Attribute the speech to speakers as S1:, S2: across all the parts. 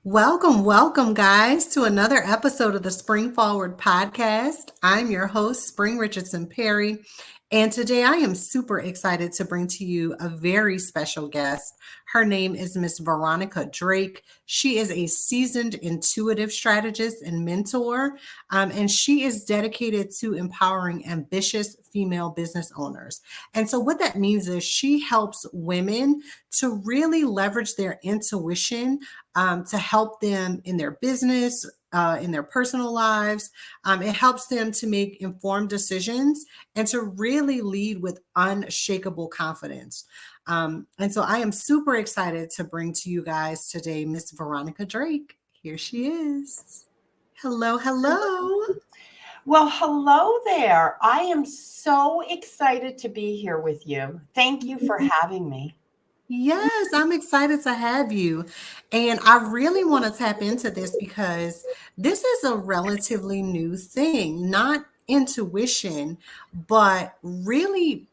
S1: Welcome, guys, to another episode of the Spring Forward podcast. I'm your host, Spring Richardson-Perry, and today I am super excited to bring to you a very special guest. Her name is Miss Veronica Drake. She is a seasoned intuitive strategist and mentor, and she is dedicated to empowering ambitious female business owners. And so, what that means is she helps women to really leverage their intuition to help them in their business, in their personal lives. It helps them to make informed decisions and to really lead with unshakable confidence. And so I am super excited to bring to you guys today Miss Veronica Drake. Here she is. Hello, hello.
S2: Well, hello there. I am so excited to be here with you. Thank you for having me.
S1: Yes, I'm excited to have you. And I really want to tap into this because this is a relatively new thing, not intuition, but really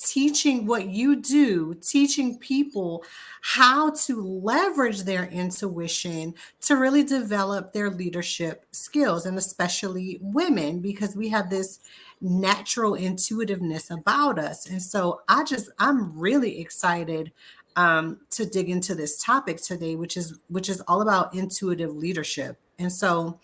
S1: teaching what you do, teaching people how to leverage their intuition to really develop their leadership skills, and especially women, because we have this natural intuitiveness about us. And so I'm really excited to dig into this topic today, which is all about intuitive leadership. And so,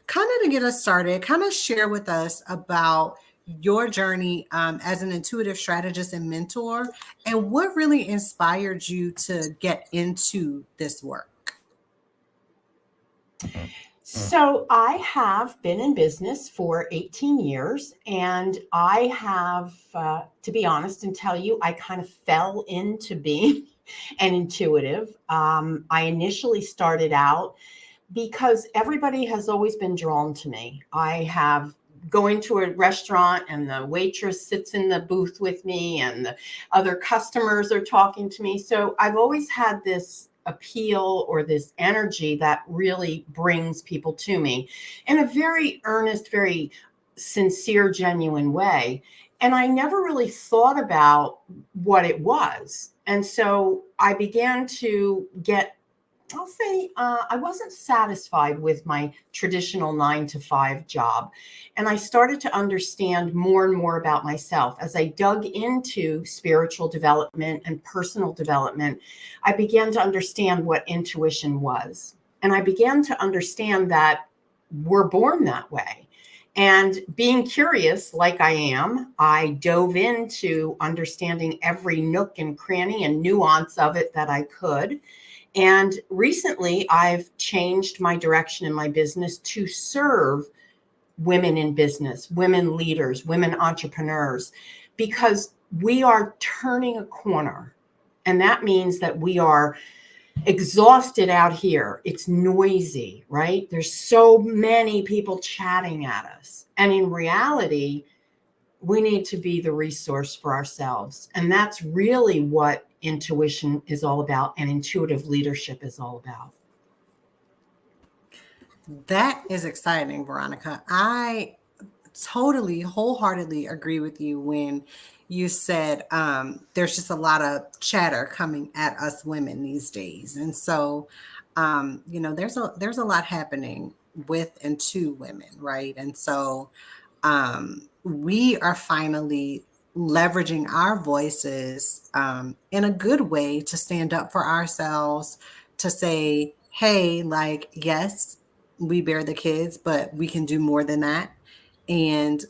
S1: kind of to get us started, kind of share with us about your journey as an intuitive strategist and mentor, and what really inspired you to get into this work.
S2: So, I have been in business for 18 years, and I have, to be honest and tell you, I kind of fell into being an intuitive. I initially started out because everybody has always been drawn to me. I have going to a restaurant and the waitress sits in the booth with me and the other customers are talking to me. So I've always had this appeal or this energy that really brings people to me in a very earnest, very sincere, genuine way. And I never really thought about what it was. And so I began to get, I'll say, I wasn't satisfied with my traditional 9 to 5 job. And I started to understand more and more about myself. As I dug into spiritual development and personal development, I began to understand what intuition was. And I began to understand that we're born that way. And being curious, like I am, I dove into understanding every nook and cranny and nuance of it that I could. And recently, I've changed my direction in my business to serve women in business, women leaders, women entrepreneurs, because we are turning a corner. And that means that we are exhausted out here. It's noisy, right? There's so many people chatting at us. And in reality, we need to be the resource for ourselves. And that's really what intuition is all about and intuitive leadership is all about.
S1: That is exciting, Veronica. I totally, wholeheartedly agree with you when you said there's just a lot of chatter coming at us women these days, and so there's a lot happening with and to women, right? And so we are finally leveraging our voices in a good way to stand up for ourselves, to say, hey, like, yes, we bear the kids, but we can do more than that. And,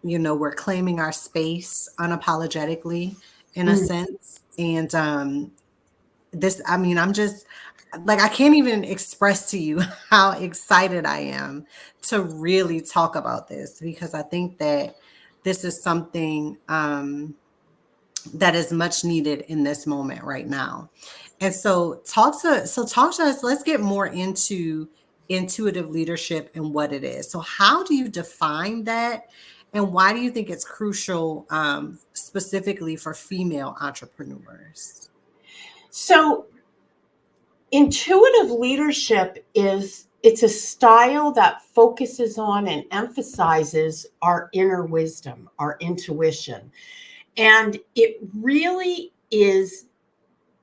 S1: we're claiming our space unapologetically in a
S2: Mm.
S1: sense. And I'm just like, I can't even express to you how excited I am to really talk about this, because I think that this is something that is much needed in this moment right now. And so talk to us. Let's get more into intuitive leadership and what it is. So how do you define that? And why do you think it's crucial specifically for female entrepreneurs?
S2: So intuitive leadership it's a style that focuses on and emphasizes our inner wisdom, our intuition. And it really is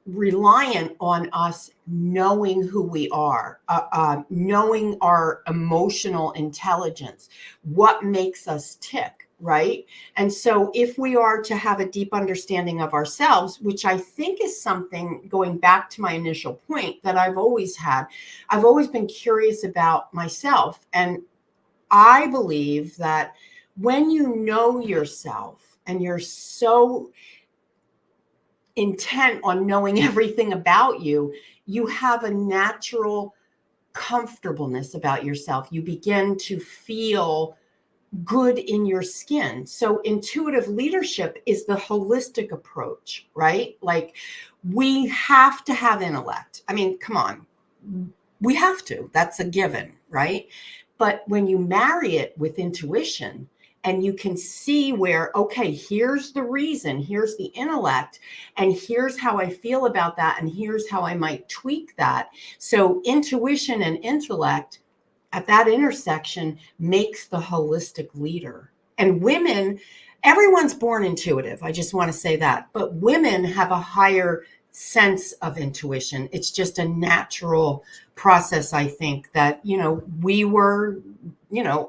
S2: reliant on us knowing who we are, knowing our emotional intelligence, what makes us tick, right? And so, if we are to have a deep understanding of ourselves, which I think is something going back to my initial point that I've always had, I've always been curious about myself. And I believe that when you know yourself and you're so intent on knowing everything about you, you have a natural comfortableness about yourself. You begin to feel good in your skin. So, intuitive leadership is the holistic approach, right? Like, we have to have intellect. I mean, come on, we have to. That's a given, right? But when you marry it with intuition, and you can see where, okay, here's the reason, here's the intellect, and here's how I feel about that, and here's how I might tweak that. So, intuition and intellect at that intersection makes the holistic leader. And women, everyone's born intuitive. I just want to say that. But women have a higher sense of intuition. It's just a natural process, I think, that, we were,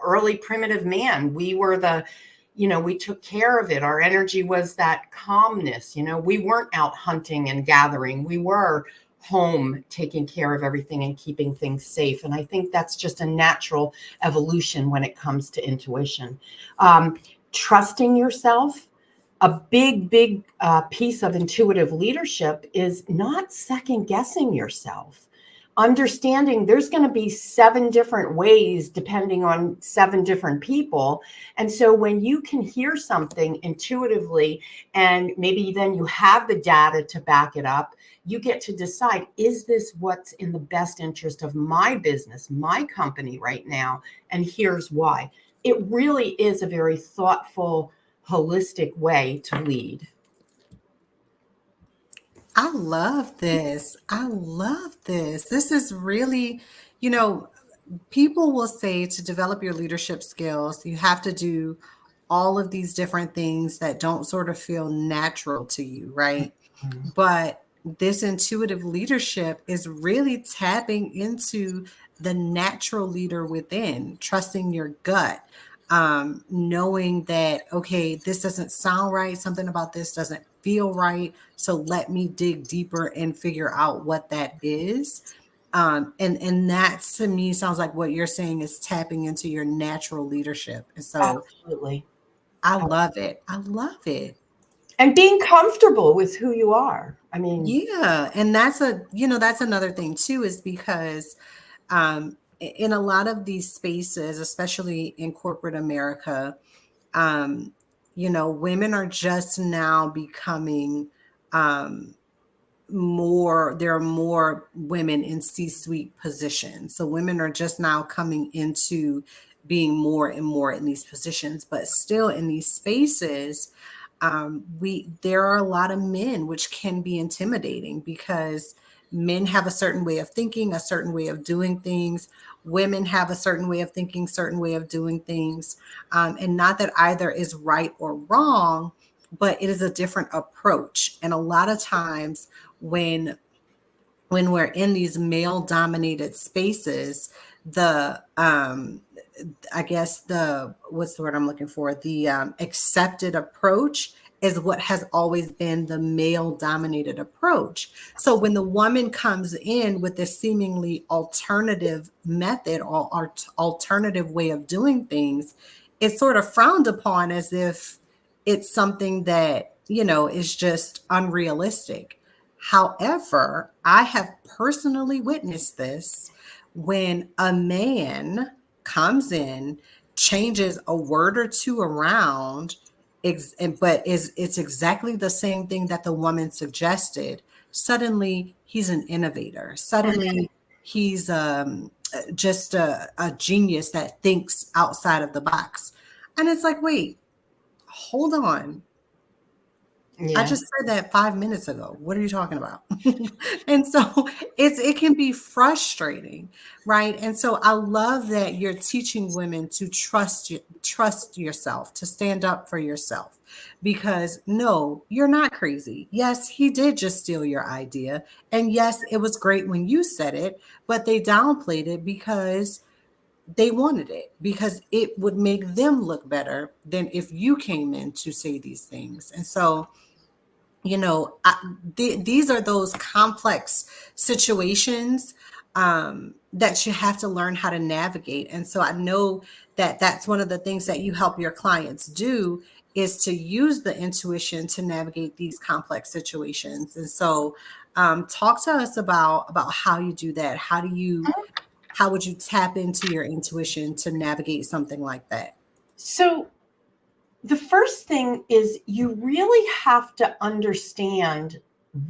S2: early primitive man. We were we took care of it. Our energy was that calmness. We weren't out hunting and gathering. We were home taking care of everything and keeping things safe. And I think that's just a natural evolution when it comes to intuition. Trusting yourself. A big piece of intuitive leadership is not second guessing yourself. Understanding there's going to be 7 different ways depending on 7 different people. And so when you can hear something intuitively, and maybe then you have the data to back it up, you get to decide, is this what's in the best interest of my business, my company right now? And here's why. It really is a very thoughtful, holistic way to lead.
S1: I love this. I love this. This is really, you know, people will say to develop your leadership skills, you have to do all of these different things that don't sort of feel natural to you, right? But this intuitive leadership is really tapping into the natural leader within, trusting your gut, knowing that, okay, this doesn't sound right. Something about this doesn't feel right. So let me dig deeper and figure out what that is. And that to me sounds like what you're saying is tapping into your natural leadership. And so
S2: Absolutely.
S1: I love it. I love it.
S2: And being comfortable with who you are. I mean,
S1: Yeah, and that's another thing too, is because in a lot of these spaces, especially in corporate America, um, women are just now becoming um, there are more women in C-suite positions. So women are just now coming into being more and more in these positions, but still in these spaces, we there are a lot of men, which can be intimidating because men have a certain way of thinking, a certain way of doing things. Women have a certain way of thinking, certain way of doing things, and not that either is right or wrong, but it is a different approach. And a lot of times when we're in these male dominated spaces, the I guess the what's the word I'm looking for, the accepted approach is what has always been the male dominated approach. So when the woman comes in with this seemingly alternative method or alternative way of doing things, it's sort of frowned upon as if it's something that is just unrealistic. However, I have personally witnessed this when a man comes in, changes a word or two around, but it's exactly the same thing that the woman suggested. Suddenly, he's an innovator. Suddenly, he's just a genius that thinks outside of the box. And it's like, wait, hold on. I
S2: yeah.
S1: just said that 5 minutes ago. What are you talking about? And so it can be frustrating, right? And so I love that you're teaching women to trust yourself, to stand up for yourself. because no, you're not crazy. Yes, he did just steal your idea. And yes, it was great when you said it, but they downplayed it because they wanted it, because it would make them look better than if you came in to say these things. And so, these are those complex situations that you have to learn how to navigate. And so I know that that's one of the things that you help your clients do, is to use the intuition to navigate these complex situations. And so, talk to us about how you do that. How would you tap into your intuition to navigate something like that?
S2: So the first thing is you really have to understand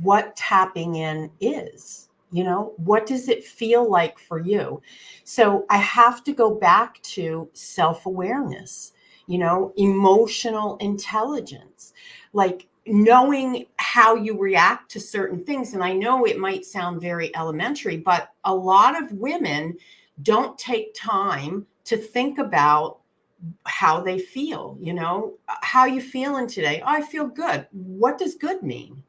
S2: what tapping in is. What does it feel like for you? So I have to go back to self-awareness, emotional intelligence, like knowing how you react to certain things. And I know it might sound very elementary, but a lot of women don't take time to think about how they feel. How you feeling today? Oh, I feel good. What does good mean?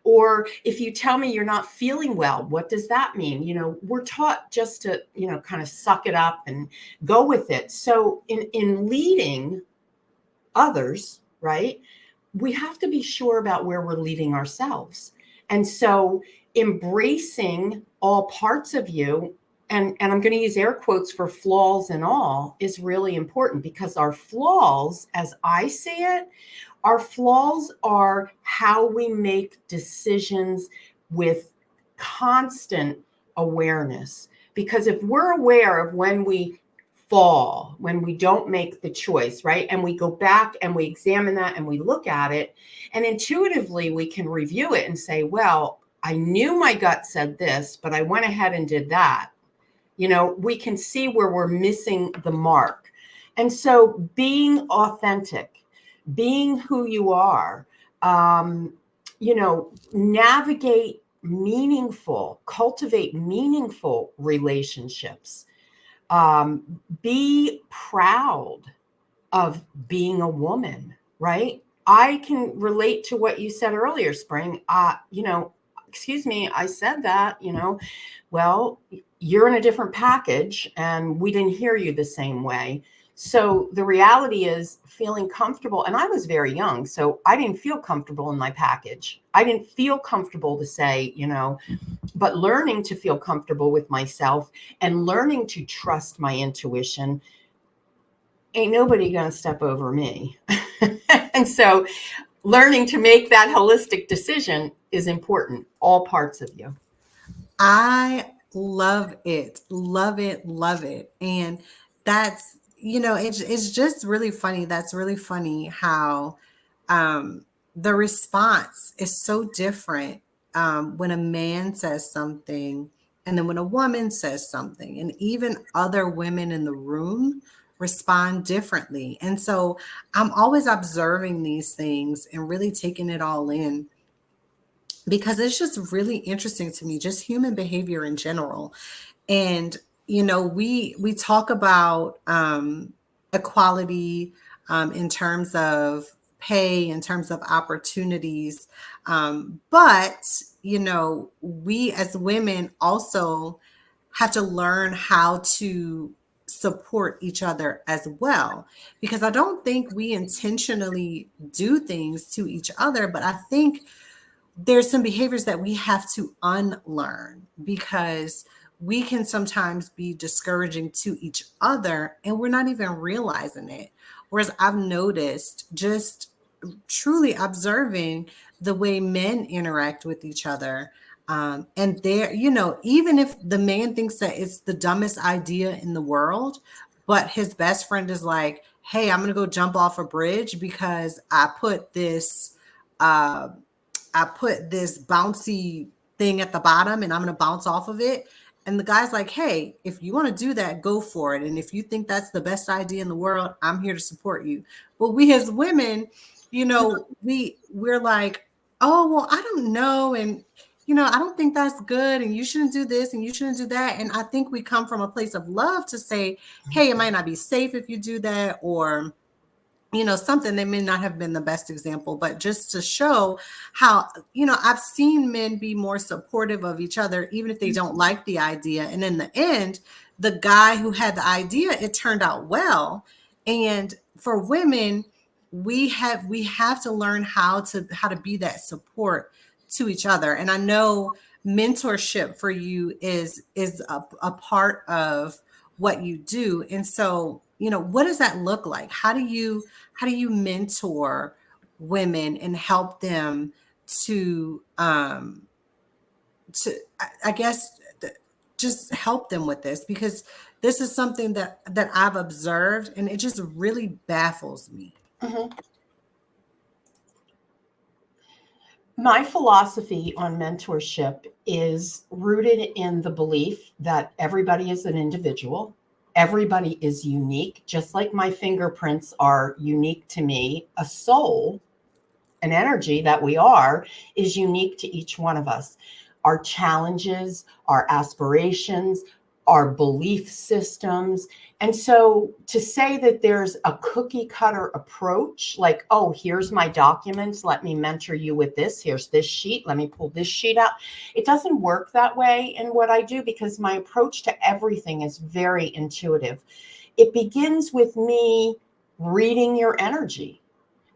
S2: Or if you tell me you're not feeling well, what does that mean? We're taught just to, kind of suck it up and go with it. So in leading others, right, we have to be sure about where we're leading ourselves. And so embracing all parts of you, and I'm going to use air quotes for flaws and all, is really important, because our flaws, as I see it, our flaws are how we make decisions with constant awareness. Because if we're aware of when we fall, when we don't make the choice, right? And we go back and we examine that and we look at it, and intuitively we can review it and say, well, I knew my gut said this, but I went ahead and did that. We can see where we're missing the mark. And so being authentic, being who you are, navigate cultivate meaningful relationships. Be proud of being a woman, right? I can relate to what you said earlier, Spring. Excuse me, I said that, well, you're in a different package and we didn't hear you the same way. So the reality is feeling comfortable. And I was very young, so I didn't feel comfortable in my package. I didn't feel comfortable to say, but learning to feel comfortable with myself and learning to trust my intuition, ain't nobody going to step over me. And so learning to make that holistic decision is important, all parts of you.
S1: I love it. Love it. Love it. And that's, it's just really funny. That's really funny how the response is so different when a man says something and then when a woman says something, and even other women in the room respond differently. And so I'm always observing these things and really taking it all in, because it's just really interesting to me, just human behavior in general. And we talk about equality in terms of pay, in terms of opportunities, but we as women also have to learn how to support each other as well, because I don't think we intentionally do things to each other, but I think there's some behaviors that we have to unlearn, because we can sometimes be discouraging to each other and we're not even realizing it. Whereas I've noticed, just truly observing the way men interact with each other. And they're, even if the man thinks that it's the dumbest idea in the world, but his best friend is like, hey, I'm going to go jump off a bridge because uh, I put this bouncy thing at the bottom and I'm going to bounce off of it. And the guy's like, hey, if you want to do that, go for it. And if you think that's the best idea in the world, I'm here to support you. But we as women, we're like, oh, well, I don't know. And, I don't think that's good. And you shouldn't do this and you shouldn't do that. And I think we come from a place of love to say, hey, it might not be safe if you do that, or something that may not have been the best example, but just to show how, I've seen men be more supportive of each other, even if they don't like the idea. And in the end, the guy who had the idea, it turned out well. And for women, we have to learn how to be that support to each other. And I know mentorship for you is a part of what you do. And so, what does that look like? How do you mentor women and help them to I guess just help them with this, because this is something that I've observed and it just really baffles me.
S2: Mhm. My philosophy on mentorship is rooted in the belief that everybody is an individual. Everybody is unique, just like my fingerprints are unique to me. A soul, an energy that we are, is unique to each one of us. Our challenges, our aspirations, our belief systems. And so to say that there's a cookie cutter approach, like, oh, here's my documents, let me mentor you with this, here's this sheet, let me pull this sheet out. It doesn't work that way in what I do, because my approach to everything is very intuitive. It begins with me reading your energy,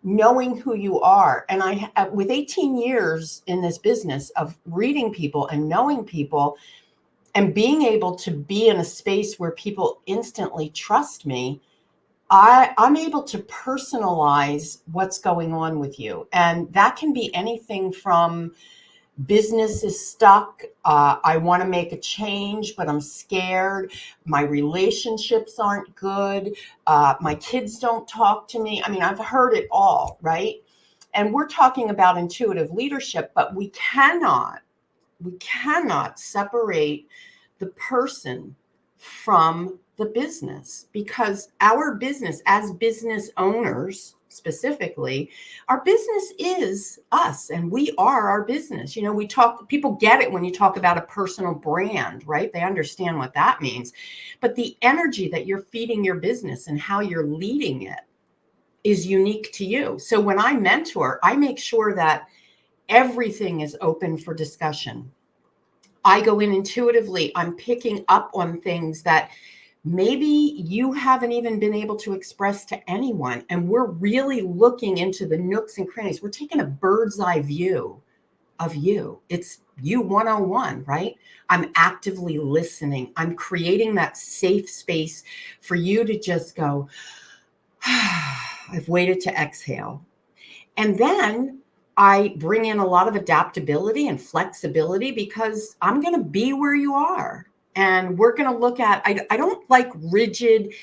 S2: knowing who you are. And with 18 years in this business of reading people and knowing people and being able to be in a space where people instantly trust me, I'm able to personalize what's going on with you. And that can be anything from business is stuck. I want to make a change, but I'm scared. My relationships aren't good. My kids don't talk to me. I mean, I've heard it all, right? And we're talking about intuitive leadership, but we cannot separate the person from the business, because our business, as business owners specifically, our business is us and we are our business. People get it when you talk about a personal brand, right? They understand what that means. But the energy that you're feeding your business and how you're leading it is unique to you. So when I mentor, I make sure that everything is open for discussion. I go in intuitively. I'm picking up on things that maybe you haven't even been able to express to anyone. And we're really looking into the nooks and crannies. We're taking a bird's eye view of you. It's you 101, right? I'm actively listening. I'm creating that safe space for you to just go, I've waited to exhale. And then I bring in a lot of adaptability and flexibility, because I'm going to be where you are. And we're going to look at, I don't like rigid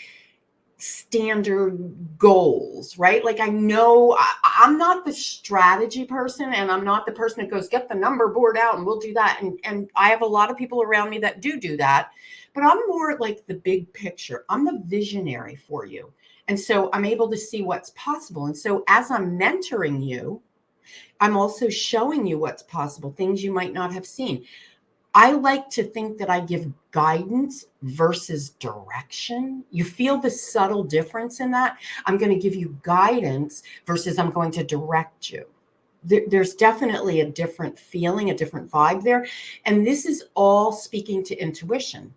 S2: standard goals, right? Like, I know I'm not the strategy person, and I'm not the person that goes, get the number board out and we'll do that. And I have a lot of people around me that do that, but I'm more like the big picture. I'm the visionary for you. And so I'm able to see what's possible. And so as I'm mentoring you, I'm also showing you what's possible, things you might not have seen. I like to think that I give guidance versus direction. You feel the subtle difference in that? I'm going to give you guidance versus I'm going to direct you. There's definitely a different feeling, a different vibe there. And this is all speaking to intuition.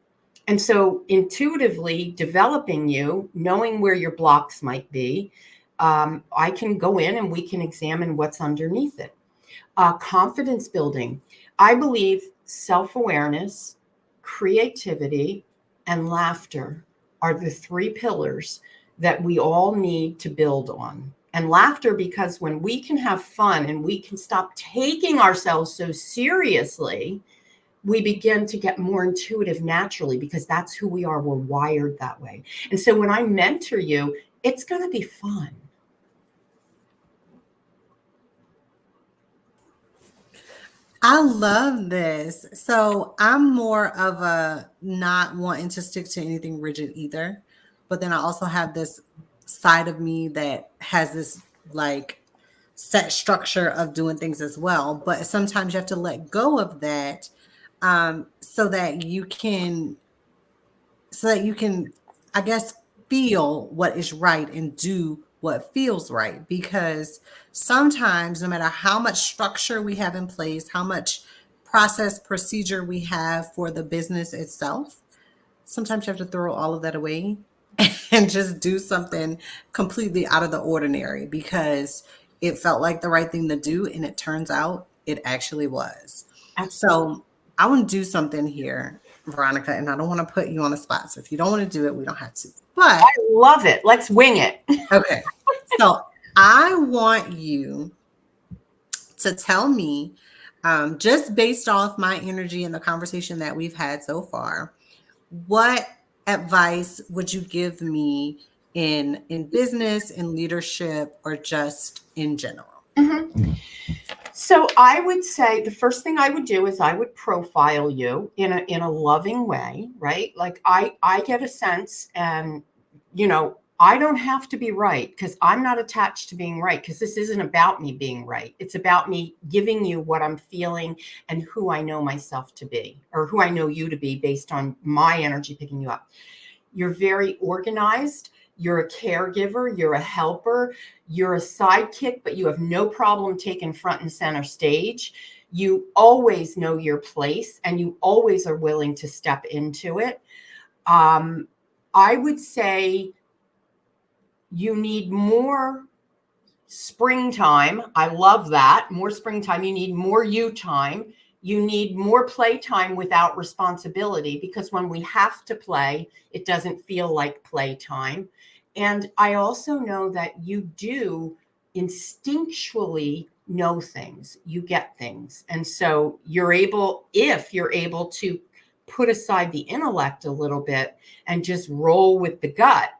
S2: And so intuitively developing you, knowing where your blocks might be, I can go in and we can examine what's underneath it. Confidence building. I believe self-awareness, creativity, and laughter are the three pillars that we all need to build on. And laughter, because when we can have fun and we can stop taking ourselves so seriously, we begin to get more intuitive naturally, because that's who we are. We're wired that way. And so when I mentor you, it's going to be fun.
S1: I love this. So I'm more of a not wanting to stick to anything rigid either. But then I also have this side of me that has this like set structure of doing things as well. But sometimes you have to let go of that, so that you can, I guess, feel what is right and do what feels right. Because sometimes, no matter how much structure we have in place, how much process procedure we have for the business itself, sometimes you have to throw all of that away and just do something completely out of the ordinary because it felt like the right thing to do, and it turns out it actually was.
S2: Absolutely.
S1: So I want to do something here, Veronica, and I don't want to put you on the spot. So if you don't want to do it, we don't have to.
S2: I
S1: But
S2: love it. Let's wing it.
S1: okay. So I want you to tell me, just based off my energy and the conversation that we've had so far, what advice would you give me in business, in leadership, or just in general?
S2: Mhm. So I would say the first thing I would do is I would profile you in a loving way, right? Like I get a sense, and I don't have to be right because I'm not attached to being right, because this isn't about me being right. It's about me giving you what I'm feeling and who I know myself to be, or who I know you to be based on my energy picking you up. You're very organized. You're a caregiver. You're a helper. You're a sidekick, but you have no problem taking front and center stage. You always know your place, and you always are willing to step into it. Um, I would say you need more springtime. I love that. More springtime. You need more you time. You need more playtime without responsibility, because when we have to play, it doesn't feel like playtime. And I also know that you do instinctually know things, you get things. And so if you're able to put aside the intellect a little bit and just roll with the gut,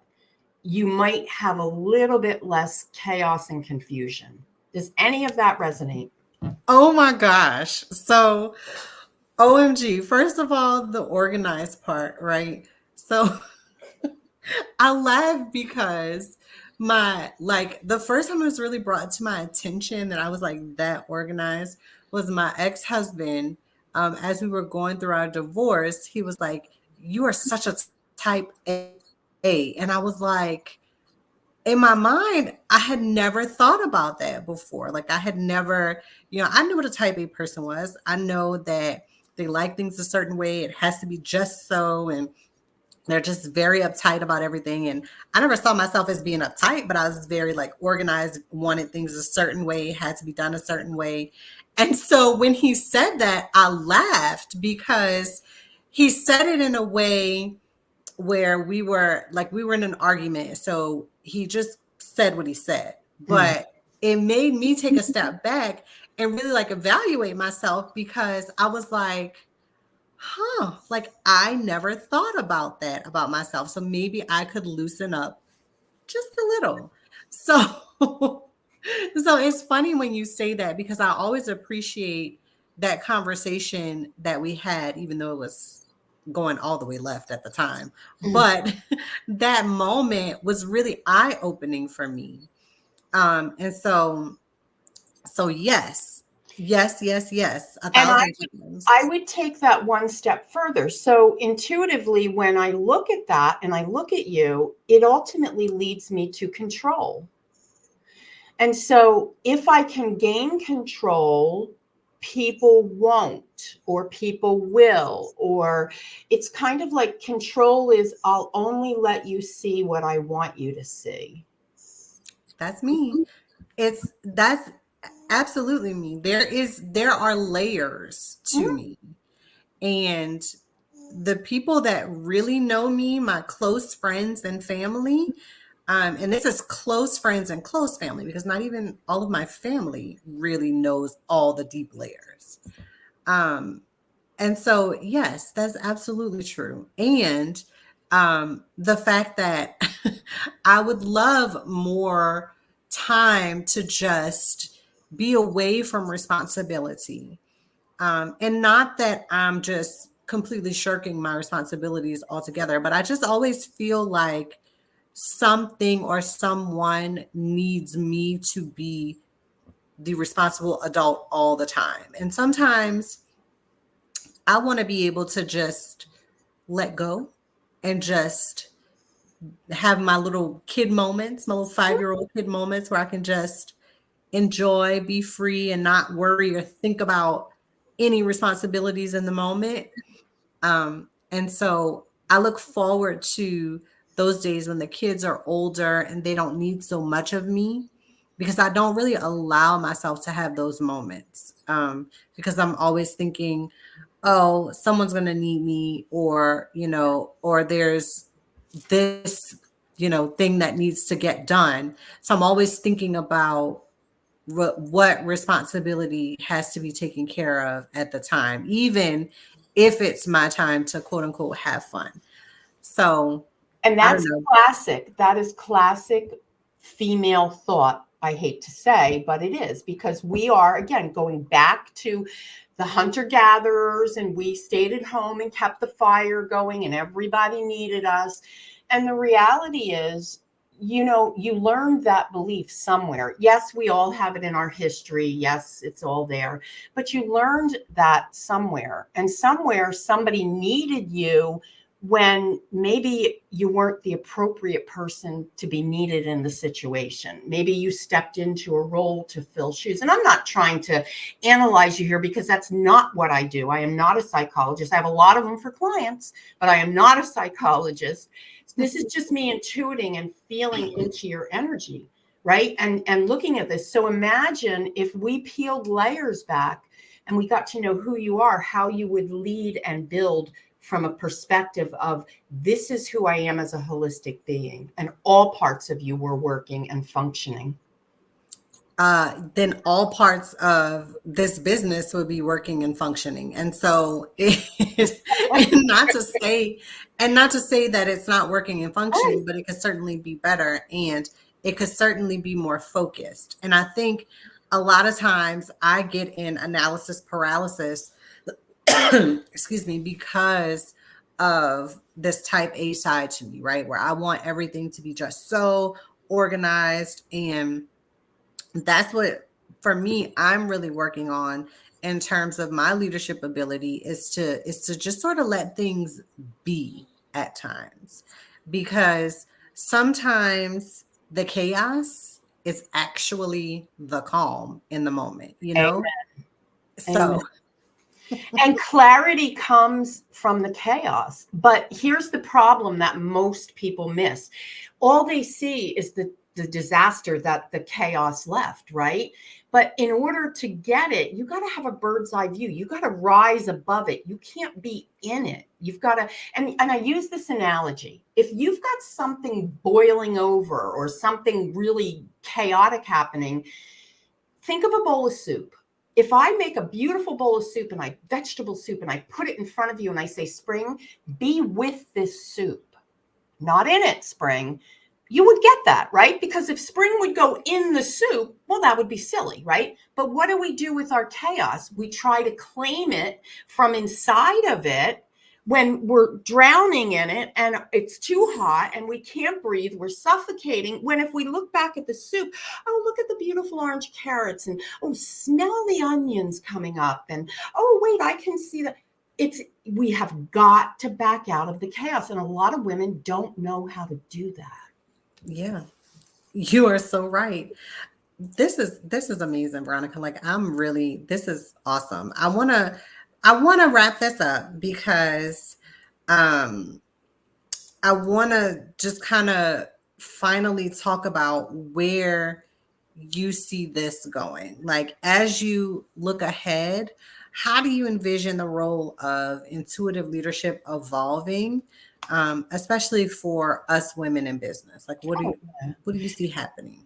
S2: you might have a little bit less chaos and confusion. Does any of that resonate?
S1: Oh my gosh. So, OMG, first of all, the organized part, right? So, I laugh because the first time it was really brought to my attention that I was like that organized was my ex-husband. As we were going through our divorce, he was like, "You are such a type A." And I was like, in my mind, I had never thought about that before. Like I had never, I knew what a type A person was. I know that they like things a certain way. It has to be just so. And they're just very uptight about everything. And I never saw myself as being uptight, but I was very like organized, wanted things a certain way, had to be done a certain way. And so when he said that, I laughed because he said it in a way where we were in an argument. So he just said what he said.
S2: Mm.
S1: But it made me take a step back and really like evaluate myself, because I was like, like I never thought about that about myself. So maybe I could loosen up just a little. So so it's funny when you say that, because I always appreciate that conversation that we had, even though it was going all the way left at the time.
S2: Mm.
S1: But that moment was really eye-opening for me. And so yes, yes, yes, yes, a
S2: And
S1: thousand
S2: I
S1: times.
S2: would take that one step further. So intuitively, when I look at that and I look at you, it ultimately leads me to control. And so if I can gain control, people won't, or people will, or it's kind of like control is I'll only let you see what I want you to see.
S1: That's me. That's absolutely me. There are layers to
S2: Mhm.
S1: me. And the people that really know me, my close friends and family, and this is close friends and close family, because not even all of my family really knows all the deep layers. Um, and so, yes, that's absolutely true. And the fact that I would love more time to just be away from responsibility. And not that I'm just completely shirking my responsibilities altogether, but I just always feel like something or someone needs me to be the responsible adult all the time. And sometimes I want to be able to just let go and just have my little kid moments, my little 5-year-old kid moments where I can just enjoy, be free, and not worry or think about any responsibilities in the moment. And so I look forward to those days when the kids are older and they don't need so much of me, because I don't really allow myself to have those moments, because I'm always thinking, oh, someone's going to need me, or, or there's this, thing that needs to get done. So I'm always thinking about what responsibility has to be taken care of at the time, even if it's my time to quote unquote have fun. So
S2: And
S1: I don't
S2: that's
S1: know.
S2: classic. That is classic female thought. I hate to say, but it is, because we are, again, going back to the hunter gatherers, and we stayed at home and kept the fire going, and everybody needed us. And the reality is, you learned that belief somewhere. Yes, we all have it in our history. Yes, it's all there. But you learned that somewhere, and somewhere somebody needed you when maybe you weren't the appropriate person to be needed in the situation. Maybe you stepped into a role to fill shoes. And I'm not trying to analyze you here, because that's not what I do. I am not a psychologist. I have a lot of them for clients, but I am not a psychologist. This is just me intuiting and feeling into your energy, right? And looking at this. So imagine if we peeled layers back and we got to know who you are, how you would lead and build from a perspective of, this is who I am as a holistic being, and all parts of you were working and functioning.
S1: Then all parts of this business would be working and functioning. And so and not to say that it's not working and
S2: Right.
S1: functioning, but it could certainly be better, and it could certainly be more focused. And I think a lot of times I get in analysis paralysis, excuse me, because of this type A side to me, right? Where I want everything to be just so organized. And that's what, for me, I'm really working on in terms of my leadership ability, is to just sort of let things be at times, because sometimes the chaos is actually the calm in the moment.
S2: Amen.
S1: So
S2: And clarity comes from the chaos. But here's the problem that most people miss. All they see is the disaster that the chaos left, right? But in order to get it, you got to have a bird's eye view. You got to rise above it. You can't be in it. You've got to, and I use this analogy. If you've got something boiling over or something really chaotic happening, think of a bowl of soup. If I make a beautiful bowl of soup, and vegetable soup, and I put it in front of you and I say, Spring, be with this soup, not in it, Spring, you would get that, right? Because if Spring would go in the soup, well, that would be silly, right? But what do we do with our chaos? We try to claim it from inside of it when we're drowning in it and it's too hot and we can't breathe, we're suffocating. When if we look back at the soup, oh, look at the beautiful orange carrots, and oh, smell the onions coming up, and oh, wait, I can see that. We have got to back out of the chaos, and a lot of women don't know how to do that.
S1: yeah, you are so right. This is amazing, Veronica. Like, this is awesome. I wanna wrap this up because um I wanna just kind of finally talk about where you see this going. Like, as you look ahead, how do you envision the role of intuitive leadership evolving, especially for us women in business? Like,
S2: Oh,
S1: what do you see happening?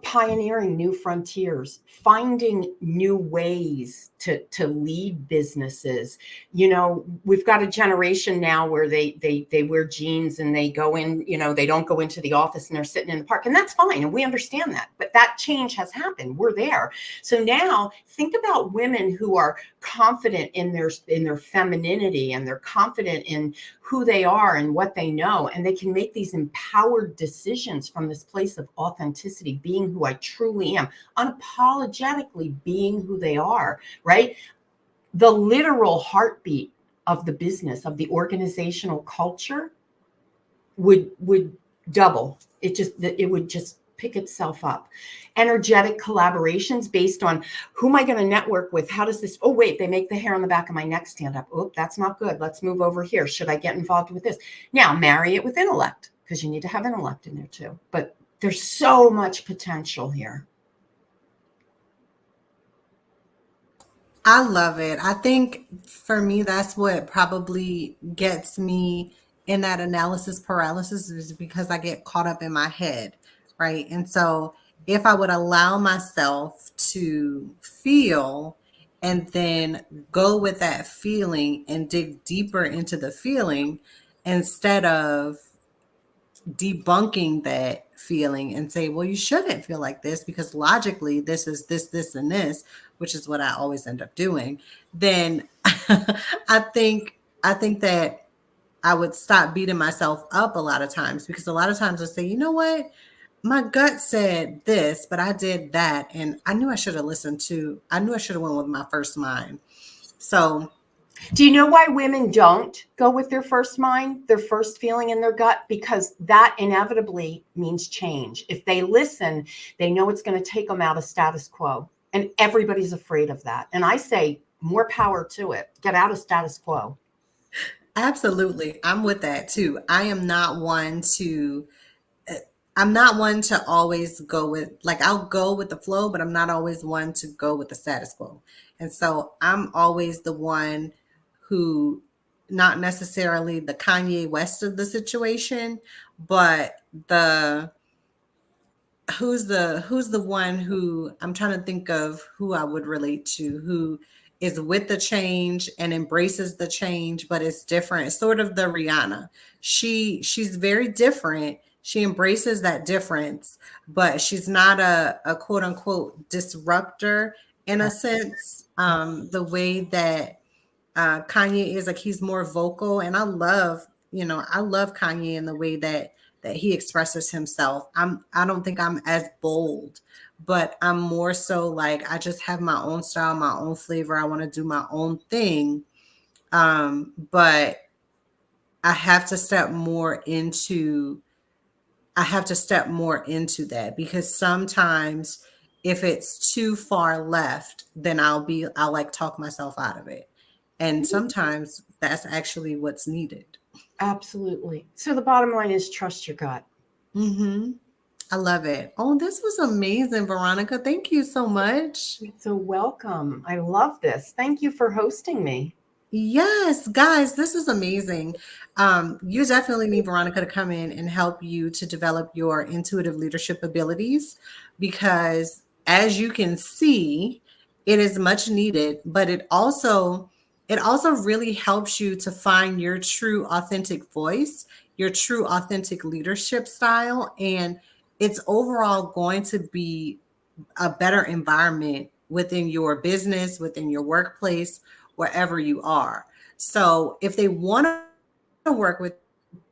S2: pioneering new frontiers, finding new ways to lead businesses. We've got a generation now where they wear jeans and they go in, they don't go into the office and they're sitting in the park, and that's fine, and we understand that. But that change has happened. We're there. So now think about women who are confident in their femininity, and they're confident in who they are and what they know, and they can make these empowered decisions from this place of authenticity, being who I truly am, unapologetically being who they are, right? The literal heartbeat of the business, of the organizational culture, would double. It would just pick itself up. Energetic collaborations based on who am I going to network with? How does this? Oh wait, they make the hair on the back of my neck stand up. Oh, that's not good. Let's move over here. Should I get involved with this? Now marry it with intellect, because you need to have intellect in there too. But there's so much potential here.
S1: I love it. I think for me, that's what probably gets me in that analysis paralysis is because I get caught up in my head, right? And so if I would allow myself to feel and then go with that feeling and dig deeper into the feeling instead of debunking that feeling and say, well, you shouldn't feel like this because logically this is this, this, and this, which is what I always end up doing, then I think that I would stop beating myself up a lot of times because a lot of times I say, you know what? My gut said this, but I did that. And I knew I should have listened to, I knew I should have went with my first mind. So
S2: Do you know why women don't go with their first mind, their first feeling in their gut? Because that inevitably means change. If they listen, they know it's going to take them out of status quo. And everybody's afraid of that. And I say, more power to it. Get out of status quo.
S1: absolutely, I'm with that too. I'm not one to always go with, like, I'll go with the flow, but I'm not always one to go with the status quo. And so I'm always the one who, not necessarily the Kanye West of the situation, but who's the one who I'm trying to think of who I would relate to, who is with the change and embraces the change, but it's different. It's sort of the Rihanna. She's very different. She embraces that difference, but she's not a quote unquote disruptor in a sense. The way that Kanye is, like, he's more vocal, and I love Kanye in the way that he expresses himself. I don't think I'm as bold, but I'm more so like I just have my own style, my own flavor. I want to do my own thing. But I have to step more into I have to step more into that because sometimes if it's too far left, then I'll like talk myself out of it. And sometimes that's actually what's needed.
S2: Absolutely. So the bottom line is trust your gut.
S1: Hmm. I love it. Oh, this was amazing, Veronica. Thank you so much.
S2: So welcome. I love this. Thank you for hosting me.
S1: Yes, guys, this is amazing. You definitely need Veronica to come in and help you to develop your intuitive leadership abilities because, as you can see, it is much needed, but it also really helps you to find your true authentic voice, your true authentic leadership style, and it's overall going to be a better environment within your business, within your workplace, wherever you are. So if they want to work with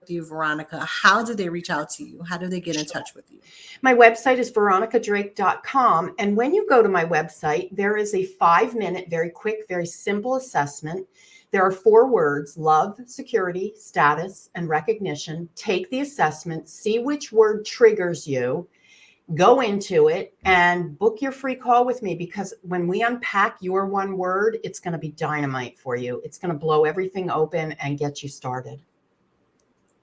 S1: you, Veronica, how do they reach out to you? How do they get in touch with you?
S2: My website is veronicadrake.com. And when you go to my website, there is a 5-minute, very quick, very simple assessment. There are 4 words: love, security, status, and recognition. Take the assessment, see which word triggers you, go into it, and book your free call with me, because when we unpack your one word, it's going to be dynamite for you. It's going to blow everything open and get you started.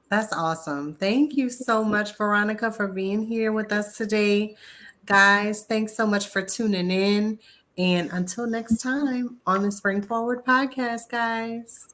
S1: That's awesome. Thank you so much, Veronica, for being here with us today. Guys, thanks so much for tuning in. And until next time on the Spring Forward podcast, guys.